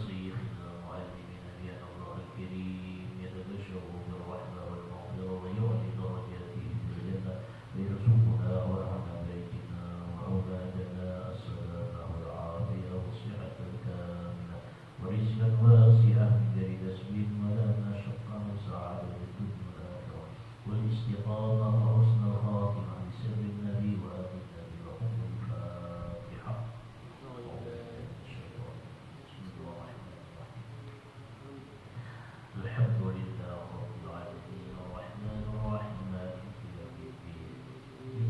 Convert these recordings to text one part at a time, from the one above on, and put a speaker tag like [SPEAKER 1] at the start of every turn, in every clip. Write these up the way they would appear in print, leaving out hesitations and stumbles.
[SPEAKER 1] شيخنا ومعلمنا نبينا الله الكريم يتبشر بالرحمة والمغفرة ويعلي درجاته في الجنة ويرزقنا وارحم بيتنا وأولادنا السلامة والعافية والصحة الكاملة ورزقا واسعا من غير تسبيح ولا مشقة وسعادة الدنيا والآخرة والاستقامة وحسن الخاتمة بسر النبي وآل النبي وحب الفاتحة. الحمد لله رب العالمين الرحمن الرحيم مالك يوم الدين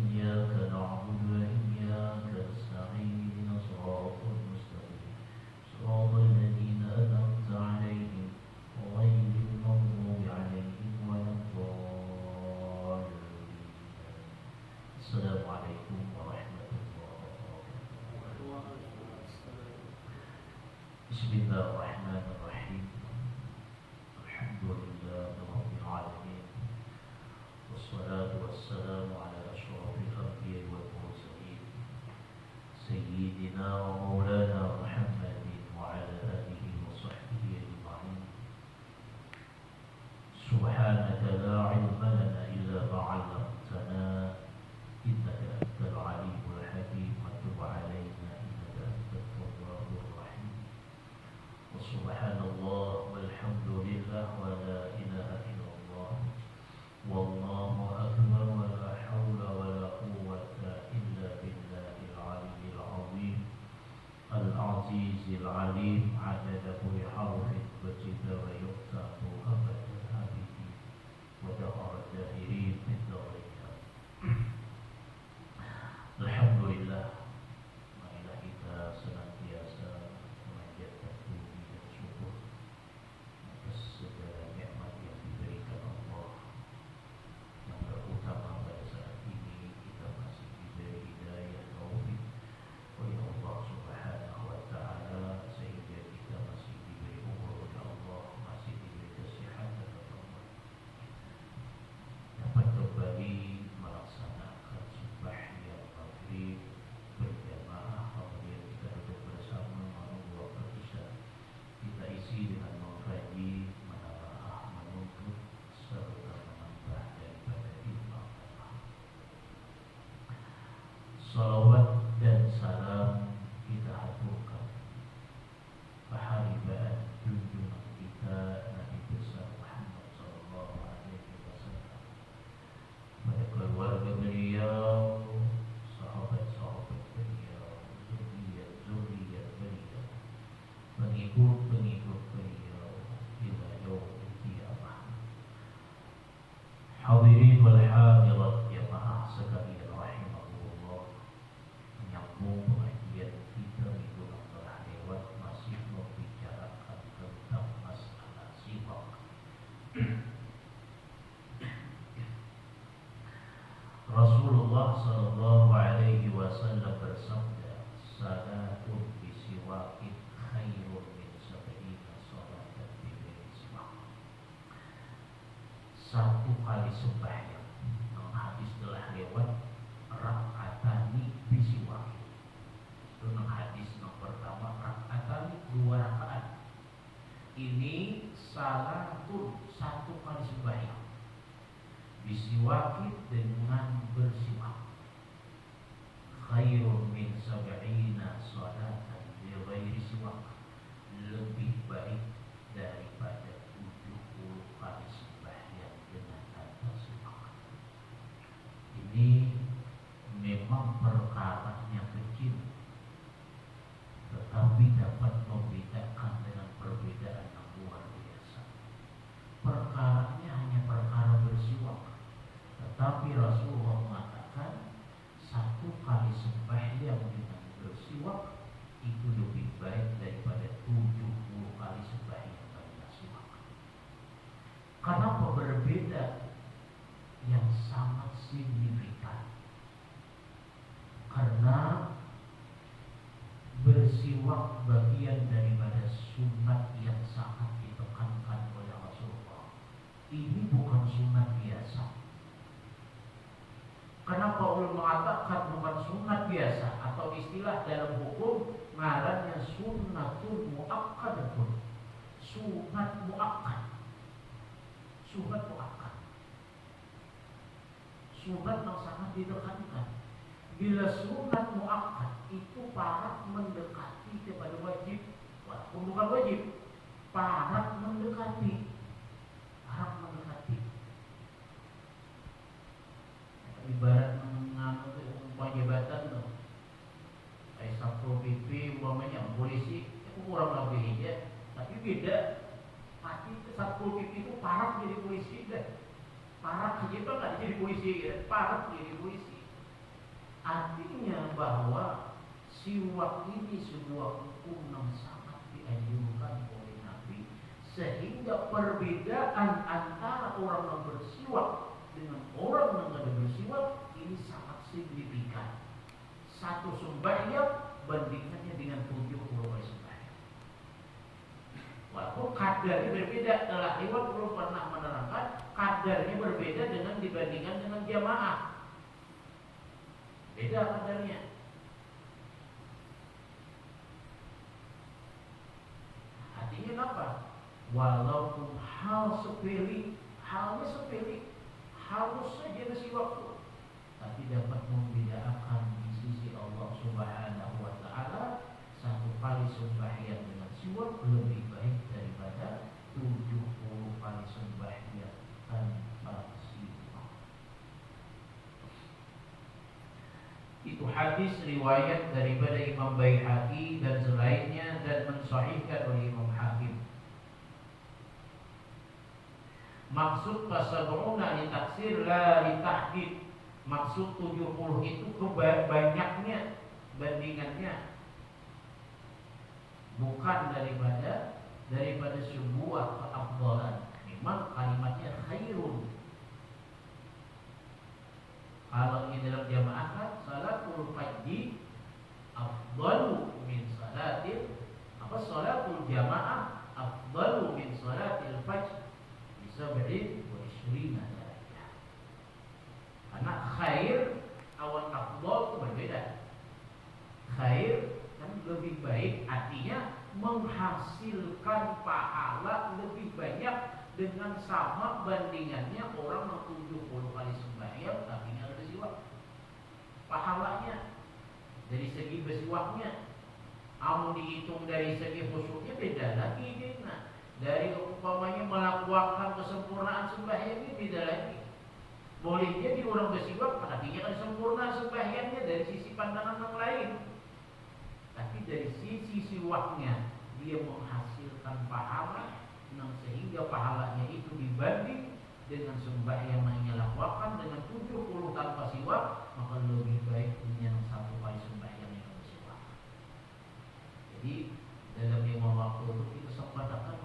[SPEAKER 1] إياك نعبد وإياك نستعين اهدنا الصراط المستقيم صراط الذين أنعمت عليهم غير المغضوب عليهم ولا الضالين. السلام عليكم ورحمة الله وبركاته. بسم الله الرحمن الرحيم. الحمد لله رب العالمين والصلاة والسلام على أشرف الأنبياء والمرسلين سيدنا ومولانا محمد وعلى آله وصحبه أجمعين. سبحانك لا علم لنا إلا ما علمتنا إنك أنت العليم الحكيم وتب علينا إنك أنت التواب الرحيم. وسبحان الله والحمد لله ولا إله إلا الله والله أكبر ولا حول ولا قوة إلا بالله العلي العظيم العزيز العليم عدد كل حرف وجد ويكتب أبد الآبدين ودهر الداهرين في الدارين. Alhamdulillah, marilah kita senantiasa memanjatkan puji dan syukur atas segala nikmat yang diberikan Allah. Yang terutama pada saat ini kita masih diberi hidayah taufik oleh Allah Subhanahu wa taala sehingga kita masih diberi umur oleh Allah, masih diberi kesehatan oleh Allah. Dapat kembali melaksanakan sembahyang maghrib berjamaah, kemudian kita duduk bersama menunggu waktu isya. Kita isi dengan mengkaji, menelaah, menuntut serta menambah daripada ilmu agama. Salawat dan salam kita haturkan keharibaan junjungan kita Nabi besar Muhammad sallallahu alaihi wasallam, pada keluarga beliau, sahabat-sahabat beliau, zuriat-zuriat beliau, pengikut-pengikut beliau ila yaumil qiyamah. Hadirin wal hadirat jamaah sekalian rahimahullah, menyambung pengajian kita minggu yang telah lewat masih membicarakan tentang masalah sifat. Rasulullah sallallahu alaihi wasallam bersabda, "Salatun bisiwakit khairun min sab'ina salatan bighairi siwak." Satu kali sembahyang, hadis telah lewat, rak'atani bisiwak. Itu hadis yang pertama, rak'atani 2 rakaat. Ini salatun, satu kali sembahyang, bisiwakit dengan bersiwak, khairun min sab'ina salatan bighairi siwak, lebih baik daripada 70 kali sembahyang dengan tanpa siwak. Ini memang perkaranya kecil, tetapi dapat membedakan dengan perbedaan yang luar biasa. Perkaranya hanya perkara bersiwak, tetapi Rasulullah mengatakan satu kali sembahyang dengan bersiwak itu lebih baik daripada 70 kali sembahyang tanpa siwak. Kenapa berbeda? Yang sangat signifikan. Karena bersiwak bagian daripada sunat yang sangat ditekankan oleh Rasulullah. Ini bukan sunat biasa. Kenapa ulama mengatakan bukan sunat biasa, atau istilah dalam hukum ngarannya sunnatul sunnatun muakkadatun, sunat muakkad. Sunat muakkad, sunat yang sangat ditekankan. Bila sunat muakkad itu parat mendekati kepada wajib, walaupun bukan wajib, parat mendekati, parat mendekati. Ibarat mengambil jabatan tuh, kayak satpol pp, umpamanya polisi, itu kurang lebih ya, tapi beda. Pasti satpol pp itu parat jadi polisi deh, parat saja itu nggak jadi polisi, ya. Parat jadi polisi. Artinya bahwa siwak ini sebuah hukum yang sangat dianjurkan oleh Nabi, sehingga perbedaan antara orang yang bersiwak dengan orang yang tidak bersiwak ini sangat signifikan. Satu sembahyang bandingkannya dengan 70 kali sembahyang. Walaupun kadarnya berbeda, telah lewat belum pernah menerangkan kadarnya berbeda dengan dibandingkan dengan jamaah. Beda kadarnya. Artinya apa? Walaupun hal sepele, halnya sepele, harus saja bersiwak, tapi dapat membedakan di sisi Allah Subhanahu wa Ta'ala. Satu kali sembahyang dengan siwak lebih baik daripada 70 kali sembahyang tanpa siwak. Itu hadis riwayat daripada Imam Baihaqi dan selainnya, dan mensahihkan oleh Imam Hakim. Maksud pasab'una li taksir la li tahdid. Maksud 70 itu banyaknya, bandingannya, bukan daripada sebuah keafdalan. Memang kalimatnya khairun. Kalau ini dalam jamaah kan salatul fajri afdalu min salatil salatul jamaah afdalu min salatil fajr. Sab'in wa ishrina darajah. Karena khair awan afdal itu berbeda. Khair kan lebih baik, artinya menghasilkan pahala lebih banyak dengan sama bandingannya orang yang 70 kali sembahyang tapi nggak ada siwak. Pahalanya dari segi bersiwaknya, mau dihitung dari segi khusyuknya beda lagi dia. Dari umpamanya melakukan kesempurnaan sembahyang ini beda lagi. Boleh jadi orang bersiwak artinya kan sempurna sembahyangnya dari sisi pandangan yang lain, tapi dari sisi siwaknya dia menghasilkan pahala, sehingga pahalanya itu dibanding dengan sembahyang yang ia lakukan dengan 70 tanpa siwak, maka lebih baik yang satu kali sembahyang yang bersiwak. Jadi dalam 5 waktu itu kita sempatkan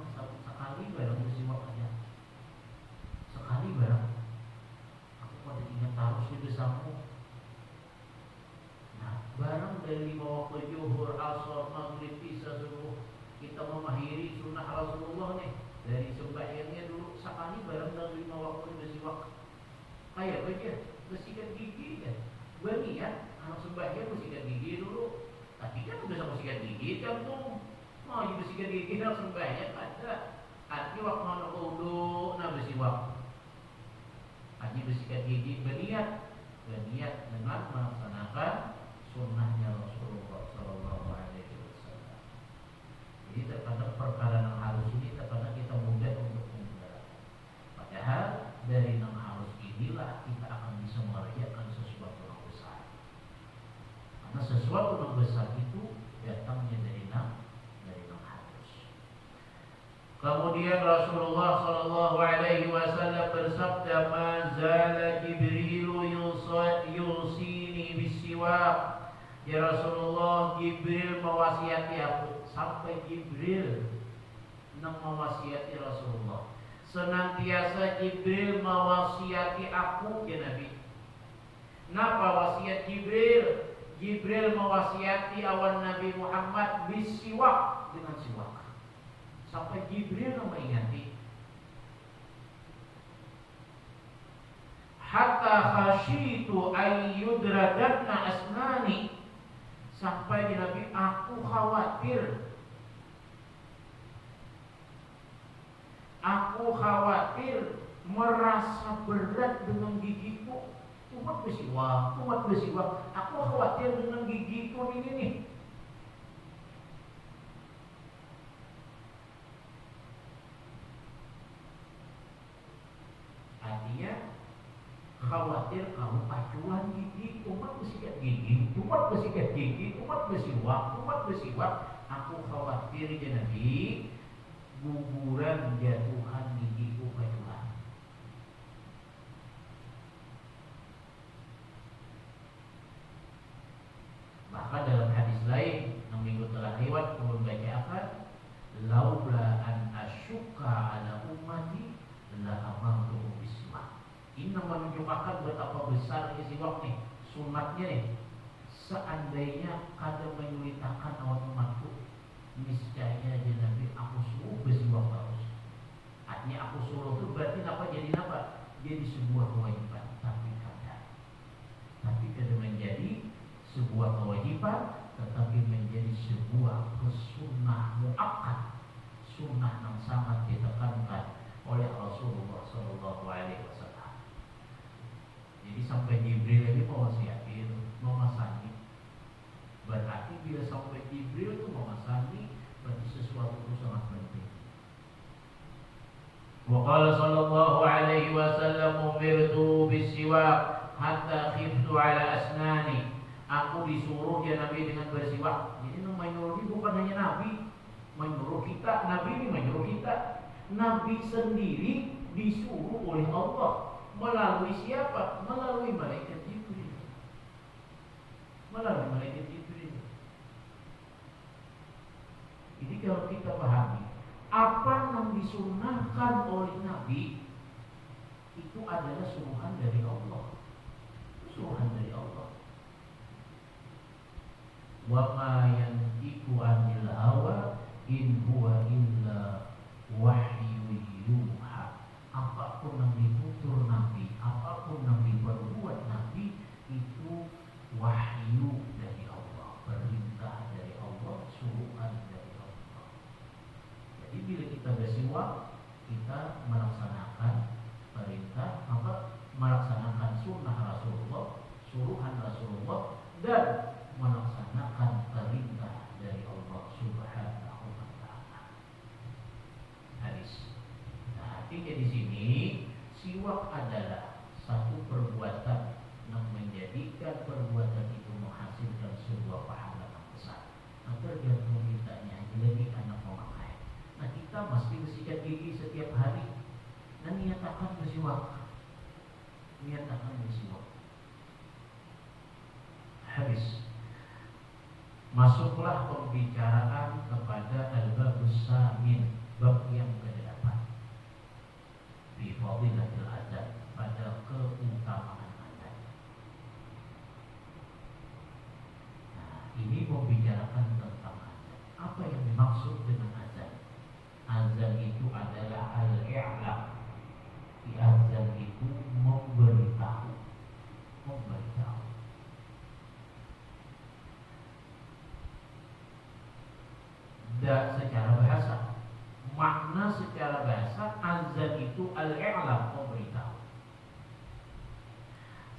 [SPEAKER 1] sekali barang bersiwak aja, sekali barang. Aku pada ingat harus di bersama. Nah, barang dari 5 waktu zuhur, asar, maghrib, isya, subuh, kita memahiri sunnah Rasulullah nih. Dari sembahyangnya dulu sekali barang dari 5 waktu bersiwak. Kayak aja bersihkan gigi kan, berniat anak sembahyang bersihkan gigi dulu. Tapi kan udah sama bersihkan gigi kan tuh, mau bersihkan gigi dan sembahyang ada. Arti waktu anak wudu nah bersiwak. Arti bersihkan gigi berniat dengan melaksanakan sunnahnya Rasulullah Sallallahu Alaihi Wasallam. Jadi terkadang perkara yang halus ini terkadang kita mudah untuk menggunakan. Padahal dari yang halus inilah kita akan bisa mengerjakan sesuatu yang besar. Karena sesuatu yang besar itu datangnya dari yang halus. Kemudian Rasulullah Sallallahu Alaihi Wasallam bersabda, "Mazala Jibrilu yusini bisiwak." Ya Rasulullah, Jibril mewasiati aku. Sampai Jibril mewasiati Rasulullah. Senantiasa Jibril mewasiati aku, ya Nabi. Napa wasiat Jibril? Jibril mewasiati awan Nabi Muhammad bisiwak, dengan siwak. Sampai Jibril mengingati. Hatta khasyitu ayyudradatna asnani. Sampai di Nabi, aku khawatir aku khawatir merasa berat dengan gigiku. Umat besiwak, aku khawatir dengan gigiku ini nih. Artinya khawatir kalau pacuan gigi, umat bersikat gigi, umat besiwak, aku khawatir ya Nabi, guguran jatuhan gigiku pacuan. Bahkan dalam hadis lain yang minggu telah lewat belum baca akan, laula an asyukka ala ummati la amartuhum biswak. Ini menunjukkan betapa besar siwak nih, sunatnya nih. Seandainya kada menyulitakan awak umatku, niscaya aja Nabi aku suruh bersiwak terus. Artinya aku suruh itu berarti apa? Jadi apa? Jadi sebuah kewajiban, tapi kada menjadi sebuah kewajiban, tetapi menjadi sebuah kesunnah muakkad, sunnah yang sangat ditekankan oleh Rasulullah Sallallahu Alaihi Wasallam. Jadi sampai Jibril ini mau wasiatin, mau masani. Berarti bila sampai Jibril itu mau masani, berarti sesuatu itu sangat penting. Wa qala sallallahu alaihi wasallam umirtu bisiwak hatta khiftu ala asnani. Aku disuruh ya Nabi dengan bersiwak. Jadi menyuruh ini bukan hanya Nabi, menyuruh kita. Nabi ini menyuruh kita. Nabi sendiri disuruh oleh Allah. Melalui siapa? Melalui malaikat Jibril. Jadi kalau kita pahami apa yang disunnahkan oleh Nabi itu adalah suruhan dari Allah. Wa ma yantiqu 'anil hawa in huwa illa wahyu yuha. Apapun yang ditutur Nabi, apapun yang diperbuat Nabi, itu wahyu dari Allah, perintah dari Allah, suruhan dari Allah. Jadi bila kita bersiwak, kita melaksanakan perintah, melaksanakan sunnah Rasulullah, suruhan Rasulullah, dan melaksanakan perintah dari Allah Subhanahu wa Ta'ala. Hadis. Nah, artinya di sini siwak adalah satu perbuatan yang menjadikan perbuatan itu menghasilkan sebuah pahala yang besar. Nah, tergantung kitanya, jadi anak memakai. Nah, kita mesti bersikat gigi setiap hari dan niatakan bersiwak. Habis. Masuklah pembicaraan kepada al-babus samin, bab yang ke-8. Bi fadilatil adzan, pada keutamaan adzan. Nah, ini membicarakan tentang adzan. Apa yang dimaksud dengan adzan? Adzan itu adalah al-i'lam. Adzan itu memberitahu. Dan secara bahasa, makna secara bahasa azan itu al-i'lam, memberitahu.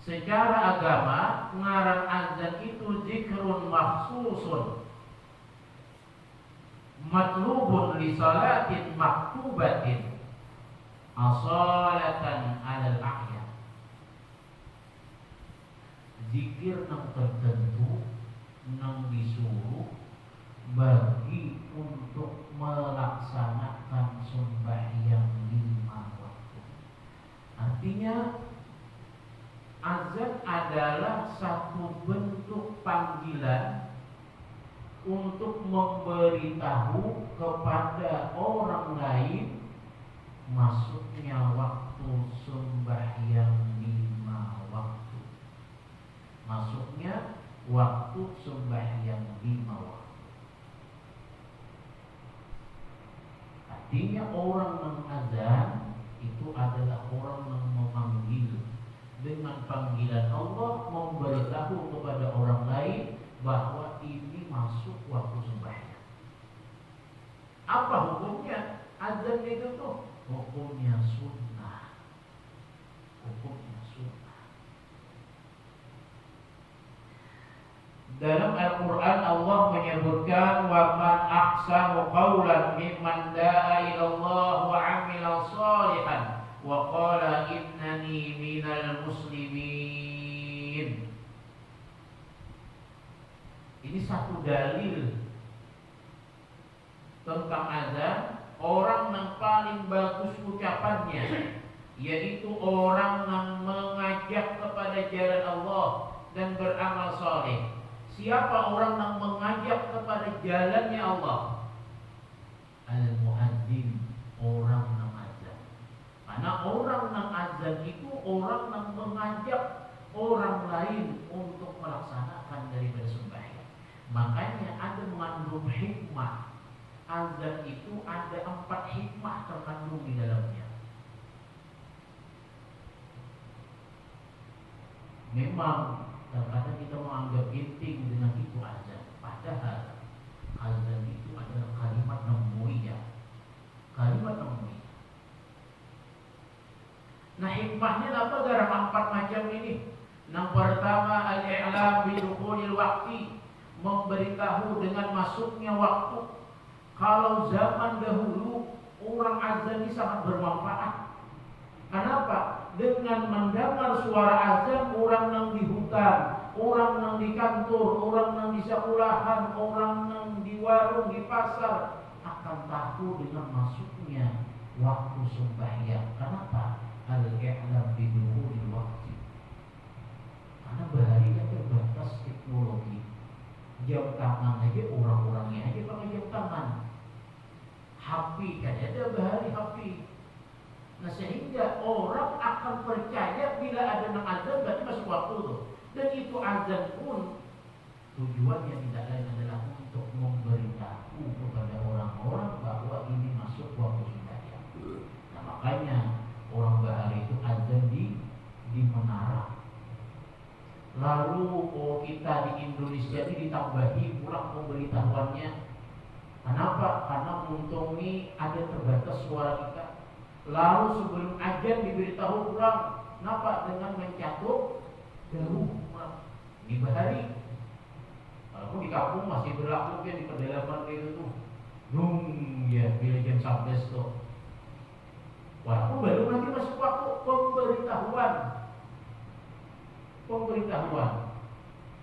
[SPEAKER 1] Secara agama, ngaran azan itu zikrun makhsusun matlubun li salatin maktubatin asalatan alal a'yan. Zikir yang tertentu yang disuruh bagi untuk melaksanakan sembahyang 5 waktu. Artinya azan adalah satu bentuk panggilan untuk memberitahu kepada orang lain masuknya waktu sembahyang 5 waktu. Masuknya waktu sembahyang 5 waktu. Artinya orang mengazan itu adalah orang yang memanggil dengan panggilan Allah, memberitahu kepada orang lain bahwa ini masuk waktu sembahyang. Apa hukumnya? Azan itu tuh hukumnya sunnah. Hukumnya sunnah. Dalam Al-Quran Allah menyebutkan wa man ahsanu qawlan mimman da'a ila Allah wa 'amila shalihan wa qala innani minal muslimin. Ini satu dalil tentang azan. Orang yang paling bagus ucapannya yaitu orang yang mengajak kepada jalan Allah dan beramal saleh. Siapa orang yang mengajak kepada jalannya Allah? Al-muadzin, orang yang azan. Karena orang yang azan itu orang yang mengajak orang lain untuk melaksanakan daripada sembahyang. Makanya ada mengandung hikmah. Azan itu ada 4 hikmah terkandung di dalamnya. Memang terkadang kita menganggap penting dengan itu azan, padahal azan itu adalah kalimat yang mulia. Kalimat yang mulia. Nah, hikmahnya apa dalam 4 macam ini? Yang pertama, al-i'lam bidukhulil waqti, memberitahu dengan masuknya waktu. Kalau zaman dahulu orang azan ini sangat bermanfaat. Kenapa? Dengan mendengar suara azan, orang yang di hutan, orang yang di kantor, orang yang di sekolahan, orang yang di warung, di pasar akan tahu dengan masuknya waktu sembahyang. Kenapa? Al-i'lam bidukhulil waqti. Karena bahari kan terbatas teknologi. Jam tangan aja orang-orangnya aja pakai jam tangan. HP kan ada bahari HP. Nah, sehingga orang akan percaya bila ada nang azan berarti masuk waktu tuh. Dan itu azan pun tujuannya tidak lain adalah untuk memberitahu kepada orang-orang bahwa ini masuk waktu sembahyang. Nah, makanya orang bahari itu azan di menara. Lalu kita di Indonesia ini ditambahi pulang pemberitahuannya. Kenapa? Karena untung ini ada terbatas suara kita. Lalu sebelum azan diberitahu pulang. Kenapa? Dengan mencatut jauh pulang. Di bahari. Walaupun di kampung masih berlaku kan di pedalaman itu tuh. Ya bila jam 11 tuh. Walaupun baru nanti masuk waktu pemberitahuan.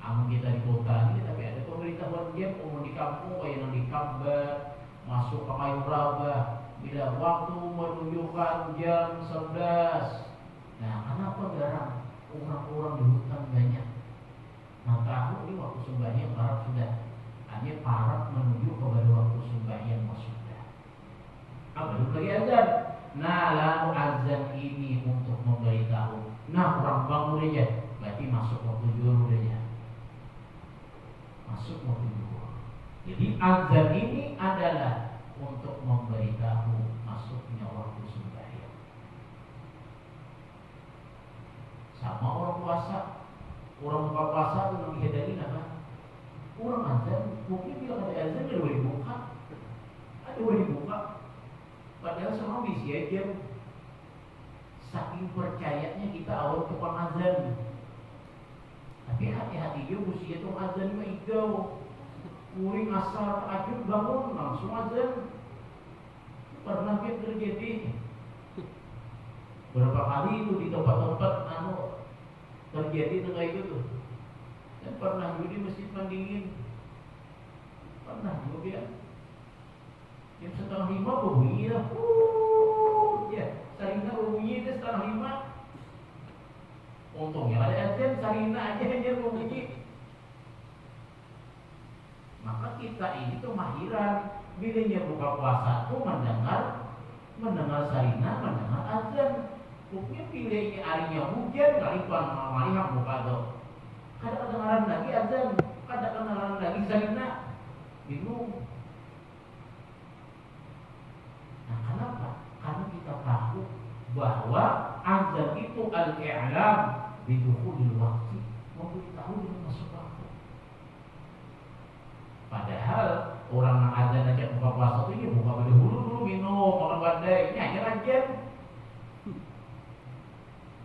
[SPEAKER 1] Amun kita di kota ini tapi ada pemberitahuan dia mau di kampung kayak yang di Kambar masuk ke Kayu Rabah bila waktu menunjukkan jam 11. Nah, kenapa jarang orang-orang di hutan banyak? Maka aku ini waktu sembahyang Arab sudah hanya parab menuju kepada waktu sembahyang sudah. Apa itu lagi azan? Nah, lalu azan ini untuk memberitahu. Nah, orang bangun aja berarti masuk waktu zuhur aja. Masuk waktu zuhur. Jadi azan ini adalah untuk memberitahu masuknya waktu sembahyang. Sama orang puasa. Orang buka puasa itu yang dihadarin apa? Orang azan mungkin bila ada azan dia boleh buka. Ada boleh buka. Padahal semua bisi aja. Saking percayanya kita awal tukang azan. Tapi hati-hati juga usia itu azan mah igau. Kuring asal tahajud bangun langsung azan. Pernah terjadi berapa kali itu di tempat-tempat terjadi dengan itu tuh. Dan pernah juga di masjid Mandingin. Pernah juga ya. Jam 4:30 berbunyi lah. Ya, Sarina berbunyi itu 4:30. Untungnya ada azan, Sarina aja yang berbunyi. Maka kita ini tuh mahiran bilanya buka puasa tuh mendengar Sarina, mendengar azan. Mungkin pilihnya harinya hujan kali tuan maliham buka tuh. Kada kedengaran lagi azan, kada kedengaran lagi Sarina. Bingung. Nah, kenapa? Karena kita tahu bahwa azan itu al-i'lam bidukhulil waqti, memberitahu dengan masuk waktu. Padahal orang yang azan aja buka puasa tuh ya buka pada dulu minum makan badai ini aja aja.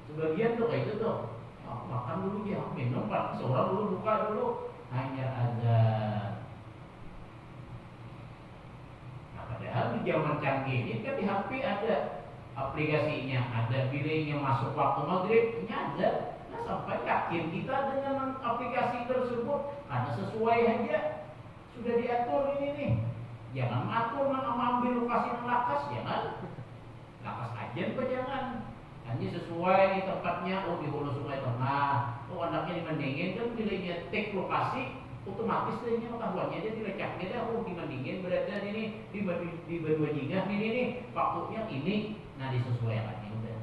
[SPEAKER 1] Sebagian tuh kayak itu tuh makan dulu ya minum paling seorang dulu buka dulu hanya azan. Nah padahal di zaman canggih ini kan di HP ada aplikasinya, ada bilangnya masuk waktu maghrib ini azan. Nah sampai yakin kita dengan aplikasi tersebut karena sesuai aja sudah diatur ini nih. Jangan atur ambil lokasi yang lakas, jangan lakas aja apa jangan. Hanya sesuai nih tempatnya, di hulu sungai tengah, anaknya dimandingin kan bilangnya take lokasi, otomatis dia pengetahuannya dia direcak dia dimandingin berada ini di Batu Jingah ini nih waktunya ini, nah disesuaikannya udah.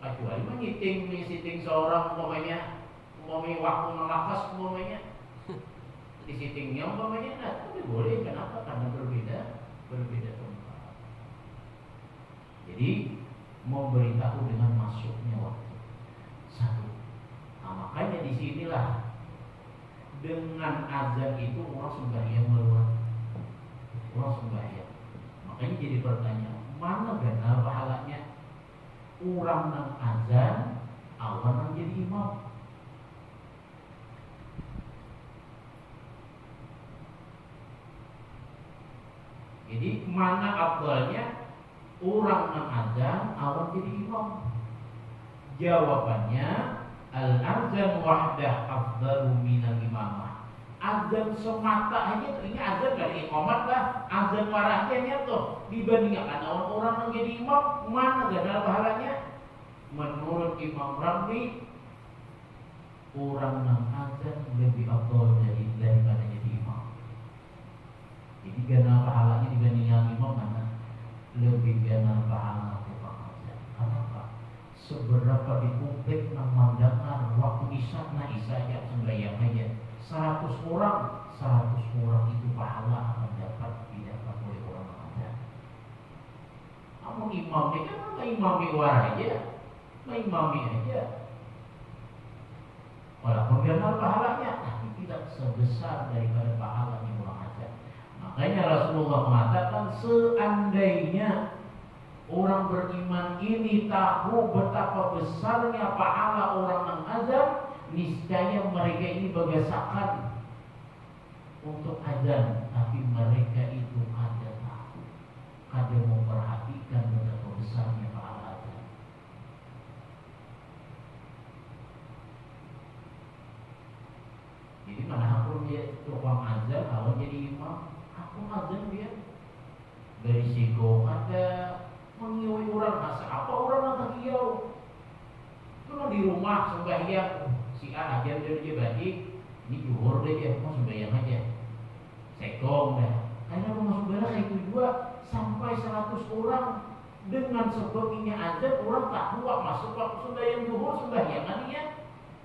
[SPEAKER 1] Kecuali ngiting seorang umpamanya waktu melakas umpamanya di settingnya umpamanya, nah tapi boleh kenapa? Karena berbeda tempat. Jadi memberitahu dengan masuknya waktu satu. Nah makanya disinilah dengan azan itu orang sembahyang meluat, orang sembahyang. Makanya jadi pertanyaan mana benar pahalanya? Orang nang azan, awan nang jadi imam. Jadi mana afdalnya orang nang azan, awan jadi imam? Jawabannya al-azan wahdah afdalu minal imamah. Azan semata aja tuh ini azan dari iqamat lah, azan warahnya tuh dibandingkan orang yang jadi imam mana gak ada pahalanya? Menurut Imam Ramli orang yang azan lebih afdal daripada jadi imam. Jadi gana pahalanya dibanding yang imam mana? Lebih gana pahala tukang azan. Kenapa? Seberapa di publik yang mendengar waktu isya, nah isya aja sembahyang aja 100 orang itu pahala akan didapat oleh orang azan. Kamu imamnya kan nggak imami war aja, imami aja. Walaupun benar pahalanya, tapi tidak sebesar daripada pahalanya orang azan. Makanya Rasulullah mengatakan seandainya orang beriman ini tahu betapa besarnya pahala orang yang azan, niscaya mereka ini bagasakan untuk azan, tapi mereka itu ada tahu, ada memperhatikan betapa besarnya pahala azan. Jadi mana aku dia tukang azan, kalau jadi imam, aku azan dia berisiko ada mengiui orang masa apa orang nak kiau itu di rumah sembahyang si A aja dia balik ini juhur dia mau sembahyang aja sekong dah karena rumah sembahyang itu juga sampai 100 orang dengan sebabnya azan orang tak kuat masuk waktu sembahyang juhur sembahyangannya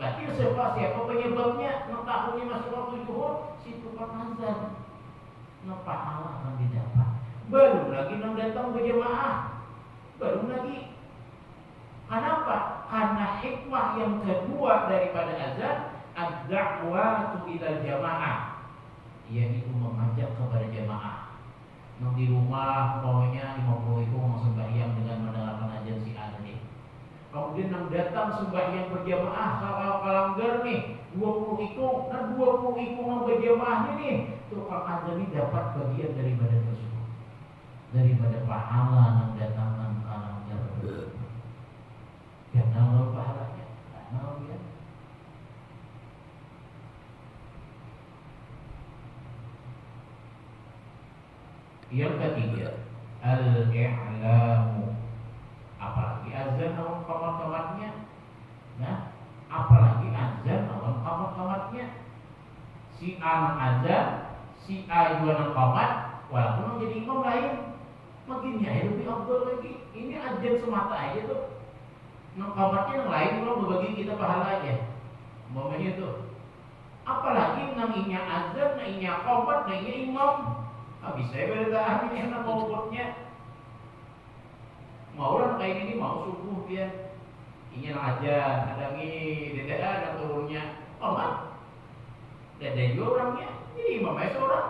[SPEAKER 1] berarti siapa penyebabnya mengetahui masuk waktu juhur si tukang azan pahala akan didapat. Belum lagi yang datang berjamaah, belum lagi. Kenapa? Karena hikmah yang kedua daripada azan, ad-da'watu ilal jamaah, yaitu mengajak kepada jamaah. Yang di rumah maunya 50 itu mau sembahyang dengan mendengarkan azan si A nih. Kemudian yang datang sembahyang berjamaah kalau kalanggar nih 20 ikung, dan 20 ikung yang berjamaah nih, tukang azan ini dapat bagian daripada tersebut, daripada pahala yang datangkan kalanggar. Karena Allah pahalanya, karena Allah. Yang ketiga, al-i'lamu. Apalagi azan lawan kamar-kamarnya, nah, apalagi azan lawan kamar-kamarnya. Si A azan, si A juga nang kamar, walaupun menjadi imam lain, makin ya lebih afdal lagi. Ini azan semata aja tuh. Nang kamarnya yang lain kalau berbagi kita pahala aja. Umpamanya tuh. Apalagi nang inya azan, nang inya kamar, nang inya imam. Bisa ya beda ini enak mau buatnya. Mau orang kayak gini mau subuh dia ingin aja ada ini DTA ada turunnya Qomat. Dan ada juga orangnya, jadi imamnya seorang.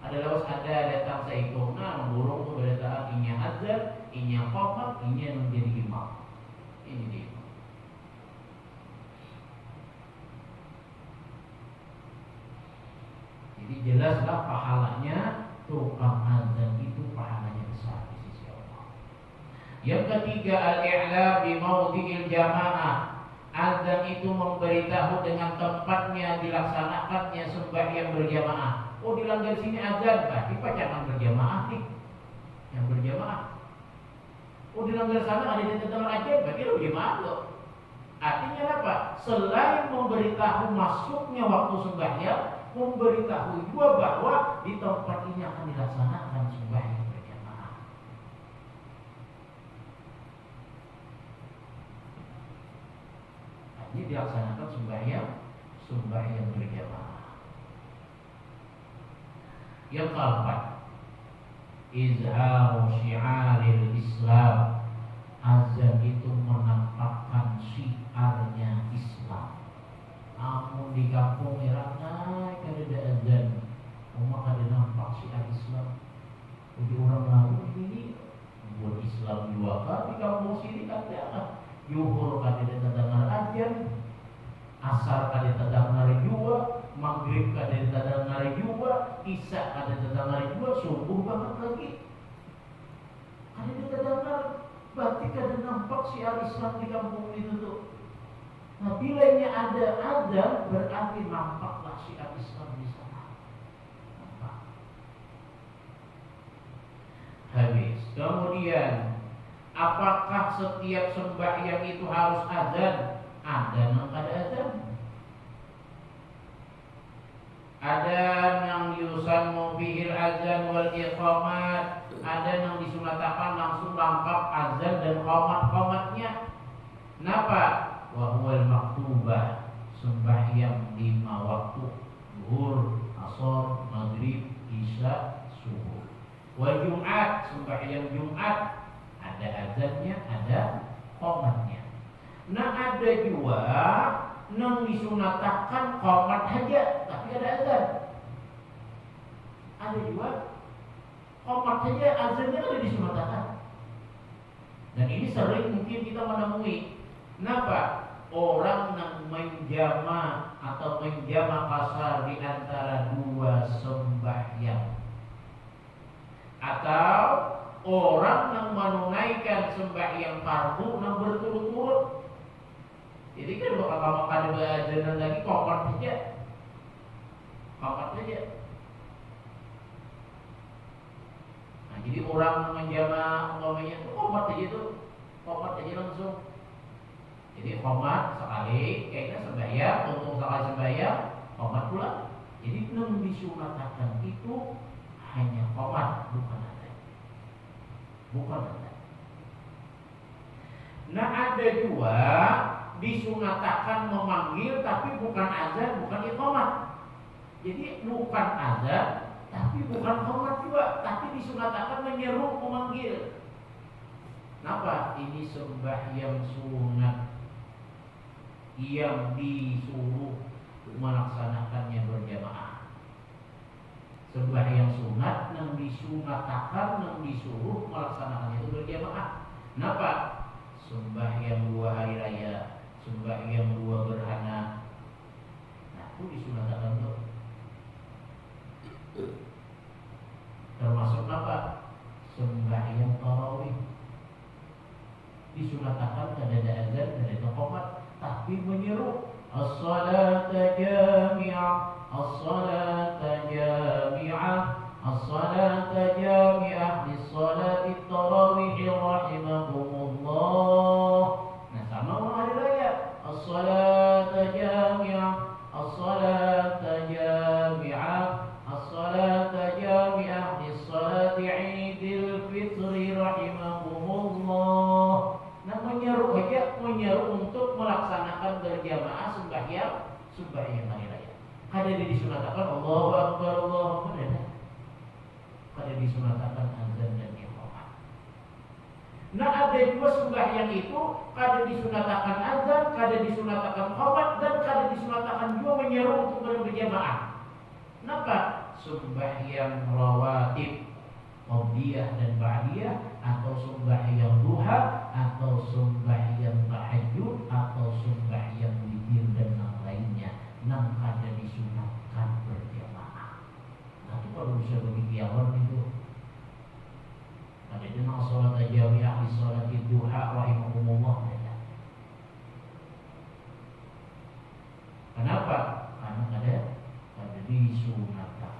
[SPEAKER 1] Ada lawas ada datang seikutnya memburung keberadaan inya azan, inya qomat, inya menjadi imam. Ini dia. Jadi jelaslah pahalanya tukang azan itu pahalanya besar di sisi Allah. Yang ketiga al-i'lam bi mawdi'il jamaah. Azan itu memberitahu dengan tempatnya dilaksanakannya sembahyang berjamaah. Oh, dilanggar sini azan, berarti jangan berjamaah nih. Yang berjamaah. Oh, dilanggar sana ada yang tetap aja, berarti lo berjamaah loh. Artinya apa? Selain memberitahu masuknya waktu sembahyang, memberitahu juga bahwa di tempat ini akan dilaksanakan sembahyang berjamaah. Ini dilaksanakan sembahyang berjamaah. Yang keempat, izharu syiaril Islam. Azan itu menampakkan syiarnya Islam. Namun di kampung Irana kada ada azan, cuma kada nampak syiar Islam. Jadi orang lalu ini buat Islam juga kan di kampung sini kada. Yuhur kada terdengar azan, asar kada terdengar juga, maghrib kada terdengar juga, isya kada terdengar juga, subuh banget lagi. Kada terdengar, berarti kada nampak syiar Islam di kampung itu tuh. Nah, bila ini ada azan, berarti nampaklah syiar Islam di sana. Nampak. Habis. Kemudian, apakah setiap sembahyang itu harus azan? Ada yang kada azan. Ada yang yusannu bihil azan wal iqamat. Ada yang disunatakan langsung lengkap azan dan qomat-qomatnya. Kenapa? Wa huwal maktubah, sembahyang 5 waktu, zuhur, asar, maghrib, isya, subuh. Wa Jumat, sembahyang Jumat, ada azannya, ada qomatnya. Nah, ada juga yang disunatakan qomat saja, tapi ada azan. Ada juga qomat saja, azannya ada disunatakan. Dan ini sering mungkin kita menemui. Kenapa? Orang yang menjama atau menjama kasar di antara 2 sembahyang, atau orang yang menunaikan sembahyang fardu yang berturut-turut. Jadi kan kalau ada ajaran lagi qomat saja, qomat saja. Nah, jadi orang menjama umpamanya itu qomat saja itu, qomat saja langsung. Jadi qomat sekali, kayaknya sembahyang, untuk sekali sembahyang, qomat pula. Jadi yang disunatakan itu hanya qomat, bukan azan. Bukan azan. Nah, ada juga disunatakan memanggil, tapi bukan azan, bukan iqamah. Jadi bukan azan, tapi bukan qomat juga, tapi disunatakan menyeru, memanggil. Kenapa? Ini sembahyang sunat yang disuruh melaksanakannya berjamaah. Sembahyang sunat yang disunatakan, yang disuruh melaksanakannya itu berjamaah. Kenapa? Sembahyang 2 hari raya, sembahyang 2 gerhana, nah itu disunatakan tuh. Termasuk apa? Sembahyang tarawih disunatakan, kada ada azan, kada ada qomat, tapi menyeru as-salata jami'ah, as-salata jami'ah, as-salata jami'ah lis-salati tarawih rahimahumullah. Nah, sama hari raya, as-salata jami'ah, as-salata jami'ah, as-salata jami'ah lis-salati idil fitri rahimahumullah. Nah, menyeru saja, menyeru untuk melaksanakan berjamaah sembahyang hari raya. Kada disunatakan Allahu Akbar, Allahu Akbar. Kada disunatakan azan dan iqamah. Nah ada dua sembahyang itu, kadang disunatakan azan, kadang disunatakan khomat, dan kadang disunatakan juga menyeru untuk berjamaah. Kenapa? Sembahyang rawatib Qabliyah dan Ba'diyah, atau sembahyang duha, atau sembahyang tahajud, atau sembahyang witir dan yang lainnya, yang ada disunatkan berjamaah. Nah itu kalau bisa begitu itu. Ada jenang sholat jami'ah di sholat duha rahimahumullah. Kenapa? Karena ada disunatkan.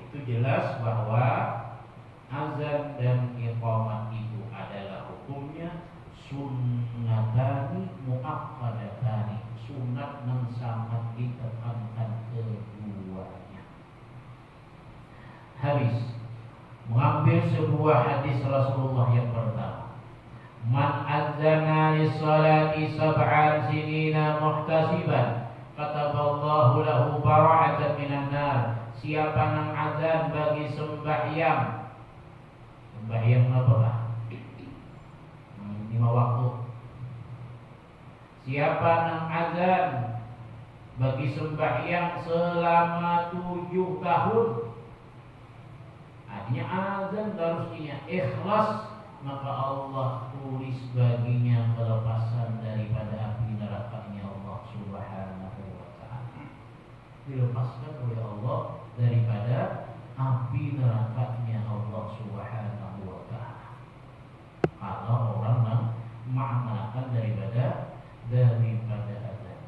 [SPEAKER 1] Itu jelas bahwa azan dan iqamah itu adalah hukumnya sunnatani muakkadatani, sunat yang sangat ditekankan keduanya. Habis mengambil sebuah hadis Rasulullah yang pertama, man adzana lis-salati sab'an sinina muhtasiban kataballahu lahu bara'atan minan nar. Siapa yang azan bagi sembahyang apa? 5 waktu. Siapa yang azan bagi sembahyang selama 7 tahun, artinya azan harusnya ikhlas, maka Allah tulis baginya kelepasan daripada api nerakanya Allah Subhanahu wa ta'ala. Dilepaskan oleh Allah daripada api nerakanya Allah Subhanahu wa ta'ala kalau orang yang mengamalkan daripada azan.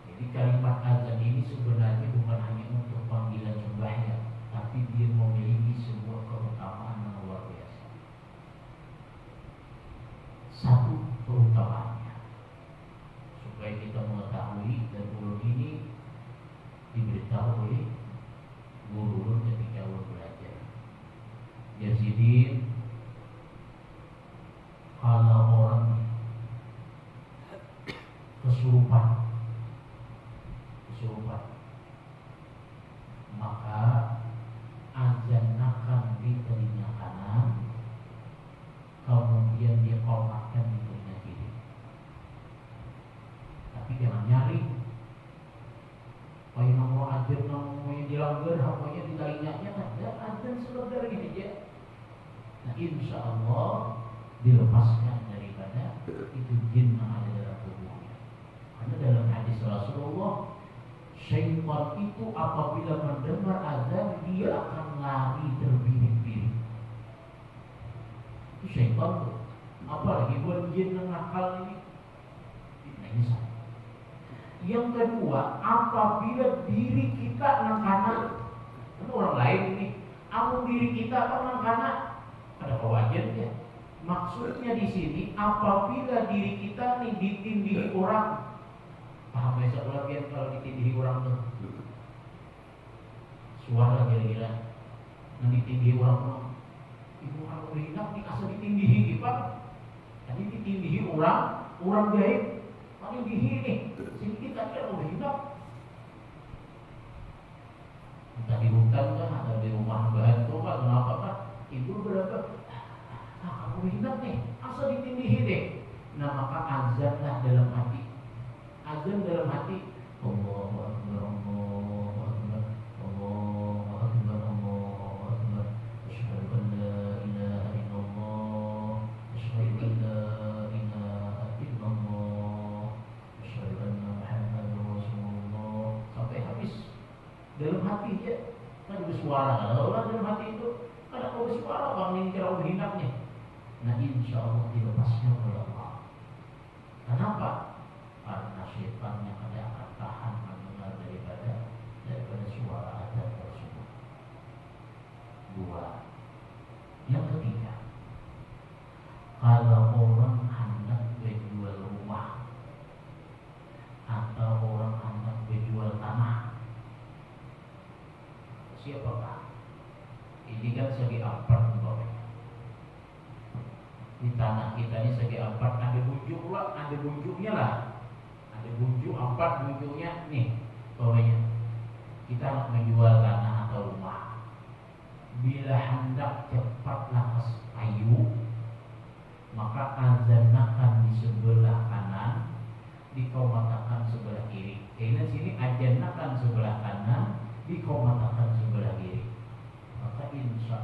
[SPEAKER 1] Jadi kalimat azan ini sebenarnya bukan hanya untuk panggilan sembahyang, tapi dia memiliki sebuah keutamaan yang luar biasa. Satu keutamaannya, supaya kita mengetahui, dan ulun ini diberitahu oleh guru ketika ulun belajar. Yazidin, kalau orang kesurupan, maka azan akan di telinga kanan, kemudian diqamatkan di telinga kiri. Tapi jangan nyari, kayak mau azan namanya dilanggar, namanya di telinganya ada azan sebentar gini aja. Nah insya Allah dilepaskan daripada itu jin yang ada dalam tubuhnya. Karena dalam hadis Rasulullah, syaitan itu apabila mendengar azan dia akan lari terbirik-birik. Itu syaitan tuh. Apalagi buat jin yang nakal ini. Nah ini satu. Yang kedua, apabila diri kita nang kanan, kan orang lain ini, amun diri kita apa nang kanan, ada kewajiban ya. Maksudnya di sini apabila diri kita nih ditindihi orang, paham ya satu lagi kalau ditindihi orang tuh, suara kira-kira, yang ditindihi orang tuh, ibu orang berhinap nih asal ditindihi gitu, tadi ditindihi orang gaib, paling dihi nih, sini kita kira berhinap, entah di hutan kan atau di rumah bahan tuh kan, kenapa kan, ibu berapa? Kamu berhinap nih, asal ditindihi deh. Nah maka azanlah dalam hati. Azan dalam hati. Allahu Akbar, Allahu Akbar, Allahu Akbar, Allahu Akbar. Asyhadu an la ilaha illallah, asyhadu an la ilaha illallah, asyhadu anna Muhammadar Rasulullah. Sampai habis dalam hati ya. Kan bersuara. Kalau orang dalam hati itu kada kau bersuara, bang ini kira berhinapnya. Nah insya Allah dilepasnya oleh Allah. Kenapa? Karena syaitan yang akan tahan mendengar daripada suara azan tersebut. 2. Yang ketiga, kalau orang hendak berjual rumah atau orang hendak berjual tanah, siapakah? Ini kan segi apart umpamanya. di tanah kita ini segi empat ada bujuk lah, ada bujuknya lah, ada bujuk empat bujuknya nih. Pokoknya kita nak menjual tanah atau rumah, bila hendak cepatlah payu, maka azanakan di sebelah kanan, dikomatakan sebelah kiri. Karena sini azanakan sebelah kanan, dikomatakan sebelah kiri. Maka insya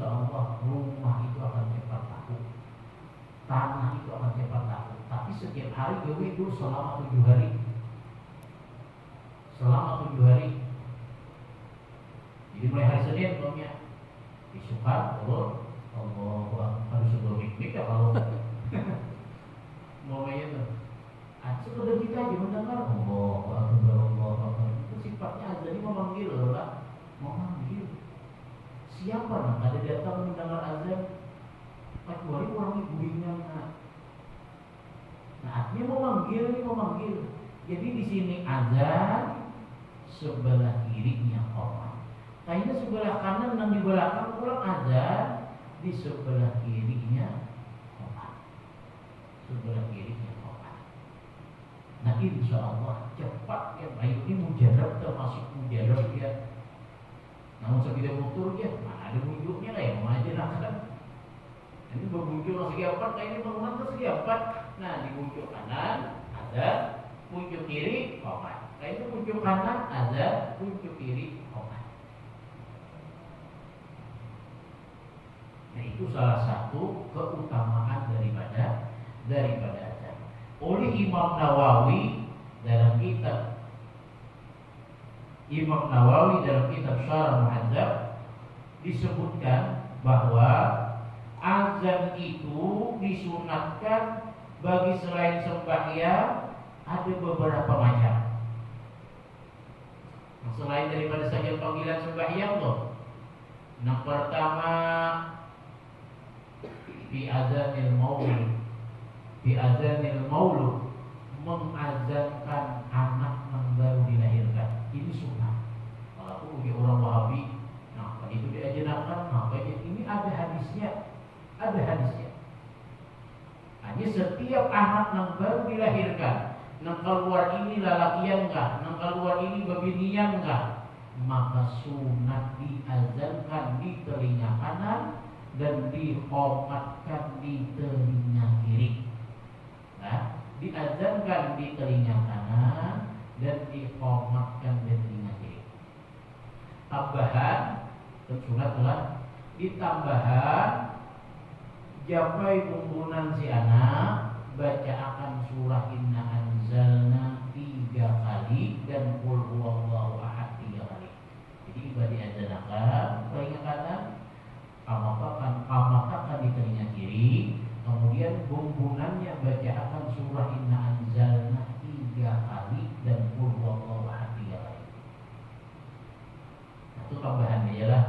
[SPEAKER 1] Allah rumah itu akan cepat laku, tanah itu akan cepat laku. Tapi setiap hari gawe itu selama 7 hari. Selama 7 hari. Jadi mulai hari Senin umpamanya disukat turun, Allah harus sebelum mikmik ya kalau umpamanya tuh. Sekedar kita aja mendengar Allah itu sifatnya azan ini memanggil lah, memanggil. Siapa nak ada datang mendengar azan kecuali orang ibunya nah artinya memanggil. Jadi di sini azan sebelah kirinya orang. Kayaknya sebelah kanan dan di belakang pulang azan di sebelah kirinya orang. Sebelah kirinya orang. Nah insya Allah cepat ya. Baik ini mujarab termasuk mujarab ya. Namun sekitar motor ya, ada wujudnya lah yang mengajarkan. Ini berwujud segi empat, kayak ini bangunan segi empat. Nah di wujud kanan ada, wujud kiri komat. Kayak itu wujud kanan ada, wujud kiri komat. Nah itu salah satu keutamaan daripada azan. Oleh Imam Nawawi dalam kitab Syarah Muhadzab disebutkan bahwa azan itu disunatkan bagi selain sembahyang ada beberapa macam. Selain daripada saja panggilan sembahyang tuh. Yang pertama bi azanil maulud mengazankan anak yang baru dilahirkan. Ini sunnah. Kalau aku orang Wahabi, nah itu diajarkan, ini ada hadisnya. Hanya setiap anak yang baru dilahirkan, yang keluar ini lalakian enggak, yang keluar ini babinian enggak, maka sunat diazankan di telinga kanan dan dihomatkan di telinga kiri. Nah, diazankan di telinga kanan dan dihomatkan di telinga kiri. Tambahan, sunat telah ditambahan japai kumpulan si anak baca akan surah Inna Anzalna 3 kali dan Qul Huwallahu Ahad 3 kali. Jadi ibadah azanakan telinga kanan, kamatakan di telinga kiri, kemudian bumbunannya baca akan surah Inna Anzalna 3 kali dan Qul Huwallahu Ahad 3 kali. Itu tambahan aja lah.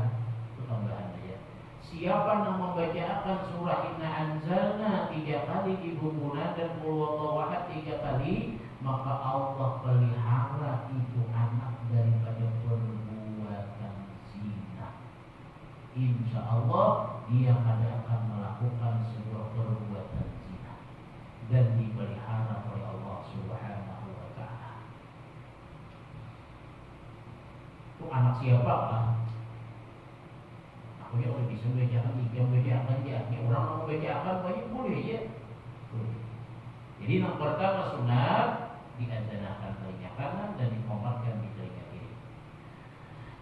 [SPEAKER 1] Siapa yang membacakan surah Inna Anzalna 3 kali di bumbunan dan Qul Huwallahu Ahad 3 kali, maka Allah pelihara itu anak daripada perbuatan zina. Insya Allah dia akan melakukan sebuah perbuatan zina dan dipelihara oleh Allah Subhanahu wa Ta'ala. Itu anak siapa lah? Aku ya oleh bisa bacakan, jika bacakan ya, orang mau bacakan banyak boleh ya. Jadi yang pertama sunat diazanakan telinga kanan dan dikomatkan di telinga kiri.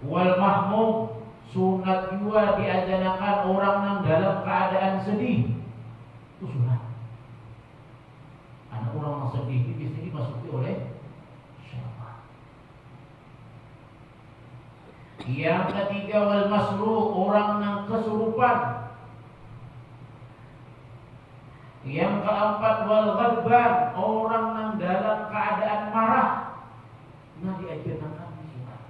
[SPEAKER 1] Wal mahmum sunat juga diazanakan orang yang dalam keadaan sedih. Itu sunat. Anak orang yang sedih itu biasanya dimasuki oleh syaitan. Yang ketiga wal masruq orang yang kesurupan. Yang keempat wal ghadban orang yang dalam keadaan marah. Nah diajarkan sunat.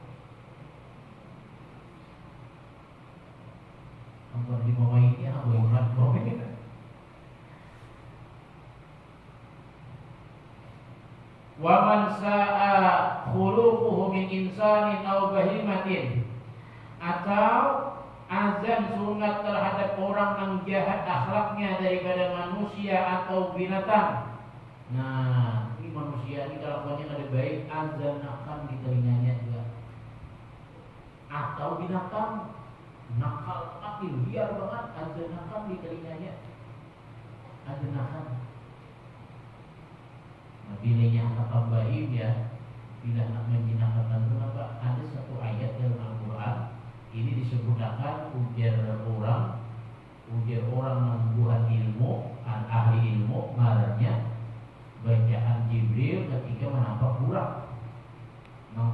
[SPEAKER 1] Ampun di bawah ini aku ingat ini. Wa man sa'a khuluquhu min insanin aw bahimatin, atau azan sunat terhadap orang yang jahat akhlaknya daripada manusia atau binatang. Nah, ini manusia ini kelakuannya ada baik, azan akan di telinganya juga. Atau binatang nakal, akil liar banget, azan akan di telinganya. Azan akan. Nah, bilanya akan baik ya. Bila nak menjinakkan kenapa? Ada satu ayat dalam Al-Quran. Ini disebutkan ujar orang yang buat ilmu, ahli ilmu, marahnya bacaan Jibril ketika menampak burak.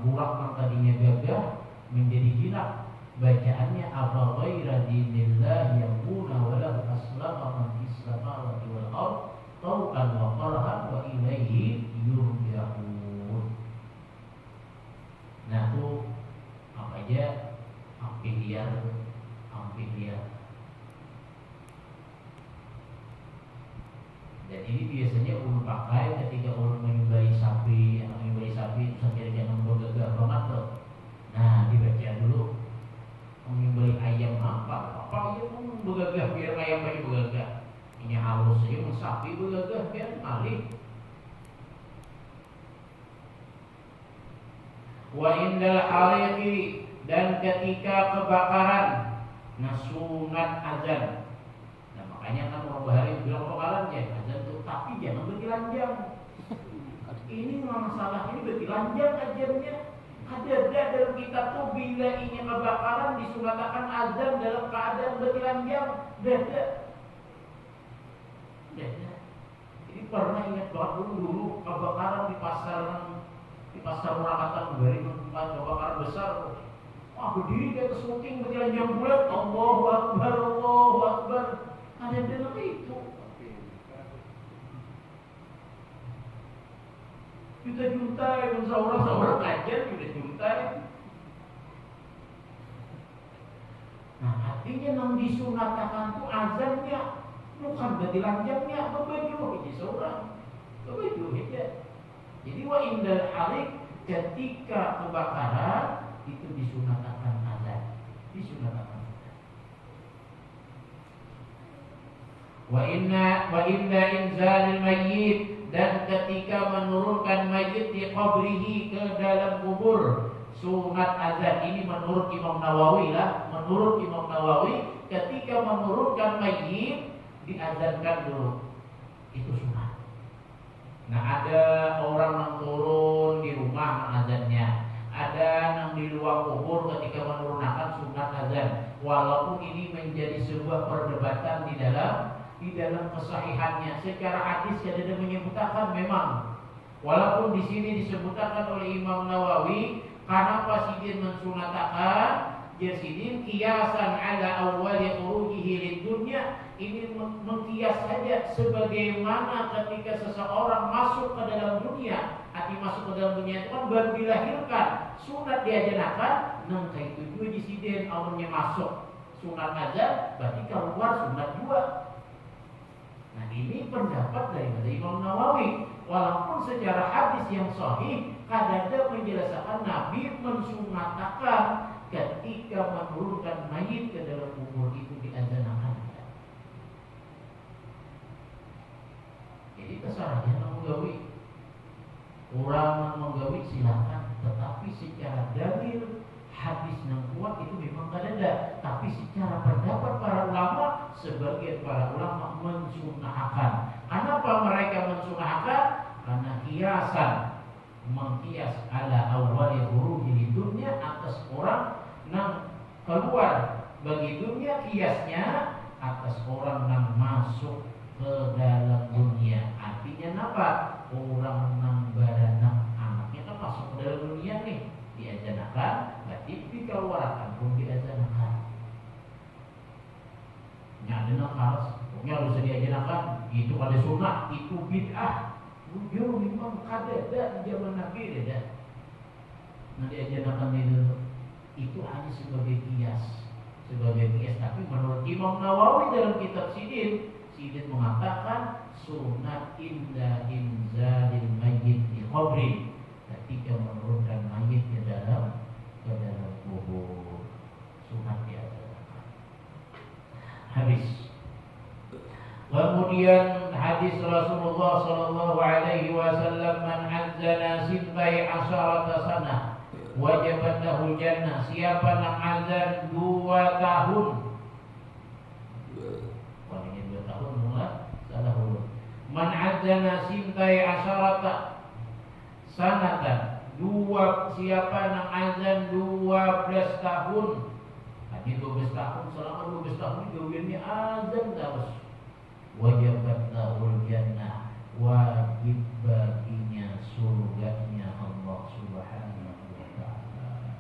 [SPEAKER 1] Burak yang tadinya gagah menjadi jinak. Bacaannya apa ghaira dinillah yaquna wa lahu aslama man fis samawati wal ard tau'an wa qarhan wa ilaihi yurja'un. Nah, itu apa aja? Hampir liar. Dan ini biasanya ulun pakai ketika ulun menyembelih sapi atau menyembelih sapi itu sampai jangan bergagah banget tuh. Nah, dibaca dulu. Menyembelih ayam apa ayam bergagah biar ayam aja bergagah. Ini halus aja sapi bergagah biar malih. Wa indal hariqi, dan ketika kebakaran, sunat azan. Nah, makanya kan orang bahari bilang kebakaran ya azan tuh, tapi jangan bertelanjang. Ini masalah ini bertelanjang azannya. Ada dalam kitab tuh bila ini kebakaran disunatkan azan dalam keadaan bertelanjang. Beda. Ini pernah ingat banget dulu kebakaran di pasar Murakatan dari tempat kebakaran besar. Berdiri di atas muting bertelanjang bulat, Allahu Akbar, Allahu Akbar. Ada dalam itu. Juta-juta yang seorang kajian juta-juta. Nah, artinya yang disunatkan itu azannya bukan bertelanjangnya, berbaju ini seorang, berbaju aja. Jadi wa indal hariq, ketika kebakaran itu disunatkan azan. Wa inna inzalil mayyit, dan ketika menurunkan mayit di qabrihi ke dalam kubur, sunat azan. Ini menurut Imam Nawawi lah. Menurut Imam Nawawi, ketika menurunkan mayit diazankan dulu. Itu sunat. Nah, ada orang yang turun di rumah azannya, ada yang di luar kubur ketika menurunkan sunat azan. Walaupun ini menjadi sebuah perdebatan di dalam kesahihannya. Secara hadis ada menyebutkan memang, walaupun di sini disebutkan oleh Imam Nawawi, karena pasidin mensunatakan jasidin kiasan ala awwali khurujihi lid dunya. Ini mengkias saja sebagaimana ketika seseorang masuk ke dalam dunia. Arti masuk ke dalam dunia itu kan baru dilahirkan, sunat diazanakan, nang kayak itu juga disiden awalnya masuk sunat azan, berarti keluar sunat juga. Nah, ini pendapat dari Imam Nawawi. Walaupun secara hadis yang sahih kadang menjelaskan Nabi mensunatakan ketika menurunkan mayit ke dalam kubur itu diazanakan. Jadi kesalahannya menggawi, orang menggawi silakan, tetapi secara dalil hadis yang kuat itu memang ada. Tapi secara pendapat para ulama, sebagian para ulama mensunahkan. Kenapa mereka mensunahkan? Karena kiasan, mengkias ala awwali khuruji di dunia, atas orang yang keluar bagi dunia, kiasnya atas orang yang masuk ke dalam dunia. Artinya apa? Orang yang beranak anaknya kan masuk ke dalam dunia nih, diazanakan, berarti dikeluarkan pun diazanakan. Nyada harus, pokoknya harus diazanakan. Itu ada sunnah, itu bid'ah. Bujur memang kada di zaman Nabi ada. Nah, diazanakan itu hanya sebagai kias, Tapi menurut Imam Nawawi dalam kitab Sidin mengatakan sunat inda inzalil mayyit di qabri, ketika menurunkan mayit ke dalam kubur, sunat diazanakan. Kemudian hadis Rasulullah sallallahu alaihi wasallam, man azana sintai asyarata sana wajabat lahul jannah. Siapa yang azan 2 tahun. Wanita 2 tahun mulai salah huruf. Man azana sintai asyarata sanatan. Siapa yang azan 12 tahun. Hanya 12 tahun, selama 12 tahun jauhnya azan terus. Wajabat lahul jannah, wajib baginya surganya Allah Subhanahu wa ta'ala.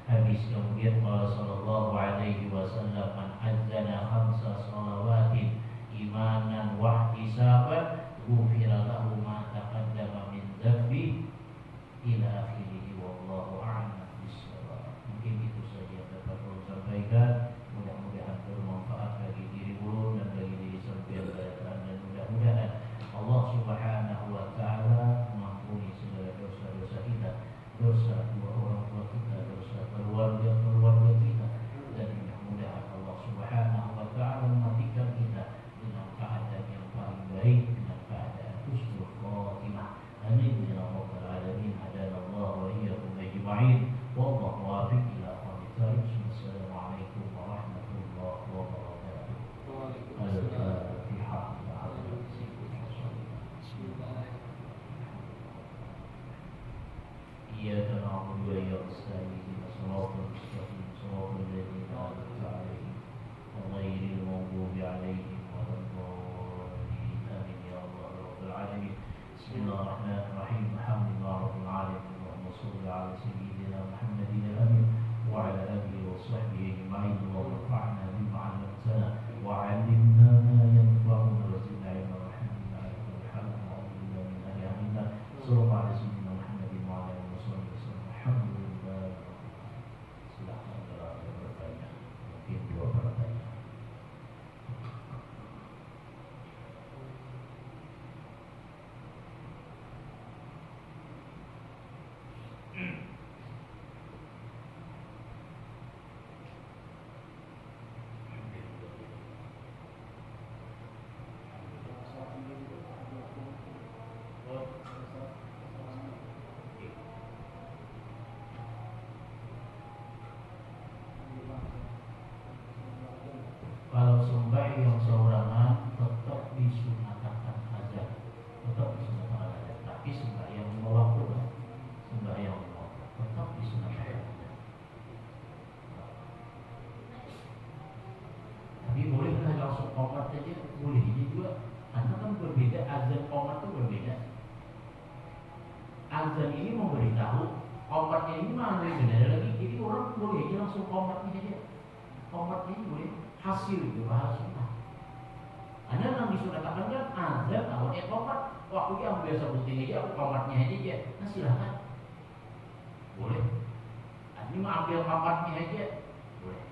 [SPEAKER 1] Habis kemudian Allah sallallahu alaihi wasallam, man azana 5 shalawatin imanan wa ihtisaban ghufira lahu ma taqaddama min dzambi ila akhirih, wallahu a'lam bissawab. Mungkin itu saja yang dapat saya sampaikan. Mudah-mudahan bermanfaat bagi diri guru dan bagi diri sampean, dan mudah-mudahan Allah Subhanahu wa ta'ala mengampuni segala dosa-dosa kita, dosa dua orang tua kita, dosa keluarga kita, dan mudah-mudahan Allah Subhanahu wa ta'ala mematikan kita dengan keadaan yang paling baik, dengan keadaan husnul khatimah. Amin ya rabbal alamin. Hadanallahu wa iyyakum ajma'in. Wallahu muwaffiq ila aqwamit thariq. Assalamualaikum warahmatullahi wabarakatuh. Al-Fatihah. إياك نعبد وإياك نستعين صراط المستقيم صراط الذين أنعمت عليهم غير المغضوب عليهم ولا الضالين آمين يا الله رب العالمين. بسم الله الرحمن الرحيم. الحمد لله رب العالمين. اللهم صل على سيدنا محمد الأمين وعلى آله وصحبه أجمعين. اللهم انفعنا بما علمتنا وعلمنا ما ينفعنا وزدنا علما وحمدنا على كل حال. ونعوذ بالله من أن يعلمنا. صلى الله عليه وسلم. Alhamdulillah. Silahkan kalau ada bertanya, mungkin 2 pertanyaan. Kalau sembahyang seorangan tetap disunahkan azan, tapi sembahyang lima waktu, tetap disunahkan azan. Tapi boleh kan langsung qomat saja, boleh juga. Karena kan berbeda, azan qomat itu berbeda. Azan ini memberitahu, qomatnya ini mana benar lagi. Jadi orang boleh aja langsung qomatnya saja. Qomatnya ini boleh. Hasil itu bahasa sunnah. Anda yang disunahkan kan azan, awalnya qomat, waktu yang biasa penting aja, aku qomatnya aja. Nah silahkan, boleh. Ini mau ambil qomatnya aja, boleh.